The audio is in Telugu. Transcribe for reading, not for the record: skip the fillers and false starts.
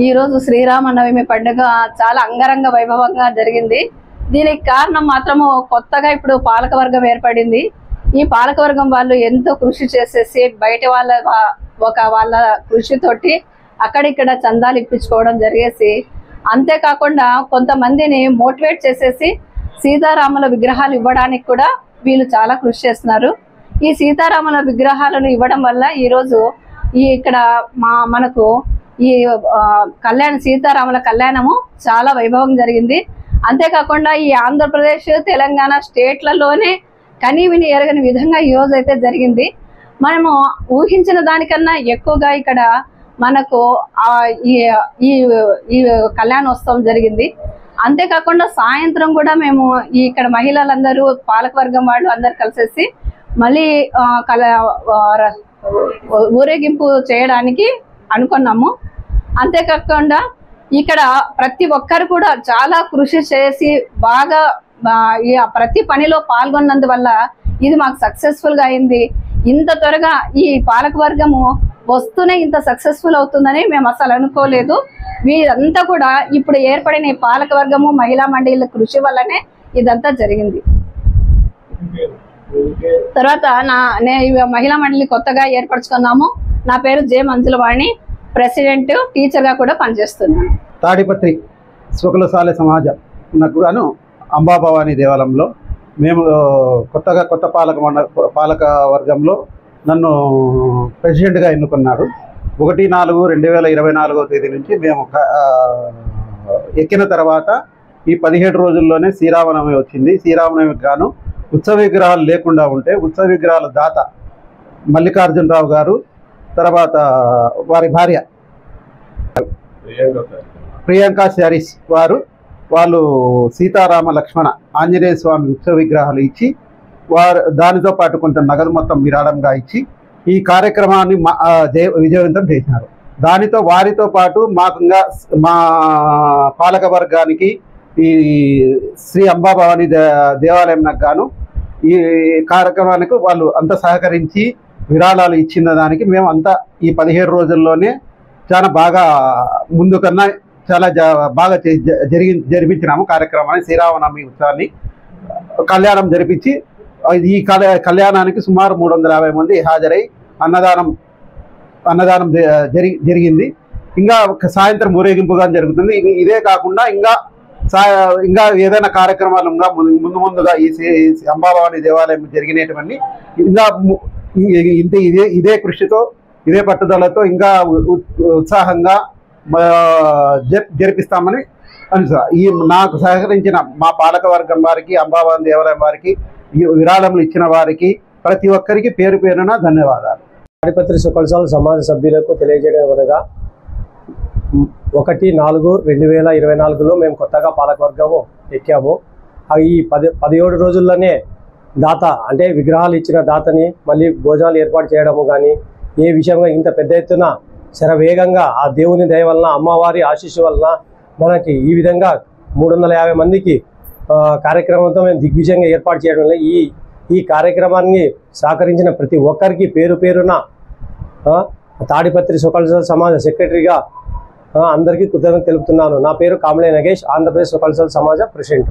ఈరోజు శ్రీరామనవమి పండుగ చాలా అంగరంగ వైభవంగా జరిగింది. దీనికి కారణం మాత్రము కొత్తగా ఇప్పుడు పాలకవర్గం ఏర్పడింది. ఈ పాలకవర్గం వాళ్ళు ఎంతో కృషి చేసేసి బయట వాళ్ళ కృషితోటి అక్కడిక్కడ చందాలు ఇప్పించుకోవడం జరిగేసి, అంతేకాకుండా కొంతమందిని మోటివేట్ చేసేసి సీతారాముల విగ్రహాలు ఇవ్వడానికి కూడా వీళ్ళు చాలా కృషి చేస్తున్నారు. ఈ సీతారాముల విగ్రహాలను ఇవ్వడం వల్ల ఈరోజు ఇక్కడ మనకు ఈ సీతారాముల కళ్యాణము చాలా వైభవం జరిగింది. అంతేకాకుండా ఈ ఆంధ్రప్రదేశ్ తెలంగాణ స్టేట్లలోనే కనీవిని ఎరగని విధంగా ఈ రోజు అయితే జరిగింది. మనము ఊహించిన దానికన్నా ఎక్కువగా ఇక్కడ మనకు ఈ కళ్యాణోత్సవం జరిగింది. అంతేకాకుండా సాయంత్రం కూడా మేము ఇక్కడ మహిళలందరూ పాలకవర్గం వాళ్ళు అందరు కలిసేసి మళ్ళీ ఊరేగింపు చేయడానికి అనుకున్నాము. అంతేకాకుండా ఇక్కడ ప్రతి ఒక్కరు కూడా చాలా కృషి చేసి బాగా ప్రతి పనిలో పాల్గొన్నందువల్ల ఇది మాకు సక్సెస్ఫుల్ గా అయింది. ఇంత త్వరగా ఈ పాలకవర్గము వస్తూనే ఇంత సక్సెస్ఫుల్ అవుతుందని మేము అసలు అనుకోలేదు. వీరంతా కూడా ఇప్పుడు ఏర్పడిన ఈ పాలకవర్గము మహిళా మండలిల కృషి వల్లనే ఇదంతా జరిగింది. తర్వాత మహిళా మండలి కొత్తగా ఏర్పరచుకున్నాము. నా పేరు జె మంజులవాణి, ప్రెసిడెంట్, టీచర్ గా కూడా పనిచేస్తున్నాను. తాడిపత్రి స్వకులశాలి సమాజంకు గాను అంబాభవాని దేవాలయంలో మేము కొత్త పాలక వర్గంలో నన్ను ప్రెసిడెంట్గా ఎన్నుకున్నారు. 1/4/2024 తేదీ నుంచి మేము ఎక్కిన తర్వాత ఈ 17 రోజుల్లోనే శ్రీరామనవమి వచ్చింది. శ్రీరామనవమికి గాను ఉత్సవ విగ్రహాలు లేకుండా ఉంటే ఉత్సవ విగ్రహాల దాత మల్లికార్జునరావు గారు, తర్వాత వారి భార్య ప్రియాంక శారీస్ వాళ్ళు సీతారామ లక్ష్మణ ఆంజనేయ స్వామి ఉత్సవ విగ్రహాలు ఇచ్చి దానితో పాటు కొంత నగదు మొత్తం విరాళంగా ఇచ్చి ఈ కార్యక్రమాన్ని విజయవంతం చేసినారు. దానితో వారితో పాటు మా పాలక వర్గానికి ఈ శ్రీ అంబాభవాని దేవాలయం గాను ఈ కార్యక్రమానికి వాళ్ళు అంతా సహకరించి విరాళాలు ఇచ్చిన దానికి మేము అంతా ఈ 17 రోజుల్లోనే చాలా బాగా ముందు కన్నా చాలా బాగా జరిపించినాము కార్యక్రమాన్ని. శ్రీరామనవమి ఉత్సవాన్ని కళ్యాణం జరిపించి ఈ కళ్యాణానికి సుమారు 350 మంది హాజరై అన్నదానం జరిగింది. ఇంకా సాయంత్రం ఊరేగింపుగా జరుగుతుంది. ఇదే కాకుండా ఇంకా ఏదైనా కార్యక్రమాలు ఇంకా ముందుగా ఈ అంబాభవాని దేవాలయం జరిగినటువంటి ఇంకా ఇదే కృషితో ఇదే పట్టుదలతో ఇంకా ఉత్సాహంగా జరిపిస్తామని ఈ నాకు సహకరించిన మా పాలక వర్గం వారికి, అంబాభవాని దేవాలయం వారికి, విరాళములు ఇచ్చిన వారికి ప్రతి ఒక్కరికి పేరు పేరున ధన్యవాదాలు. తాడిపత్రి స్వకులశాలి సమాజ సభ్యులకు తెలియజేయడం అనగా 1/4/2024లో మేము కొత్తగా పాలకవర్గము ఎక్కాము. ఈ 17 రోజుల్లోనే దాత అంటే విగ్రహాలు ఇచ్చిన దాతని మళ్ళీ భోజనాలు ఏర్పాటు చేయడము కానీ ఏ విషయంగా ఇంత పెద్ద ఎత్తున శరవేగంగా ఆ దేవుని దయ వలన, అమ్మవారి ఆశీస్సు వలన మనకి ఈ విధంగా 350 మందికి కార్యక్రమంతో మేము దిగ్విజయంగా ఏర్పాటు చేయడం వల్ల ఈ కార్యక్రమాన్ని సహకరించిన ప్రతి ఒక్కరికి పేరు పేరున తాడిపత్రి స్వకులశాలి సమాజ సెక్రటరీగా అందరికీ కృతజ్ఞతలు తెలుపుతున్నాను. నా పేరు కామలే నగేష్, ఆంధ్రప్రదేశ్ స్వకులశాలి సమాజ ప్రెసిడెంట్.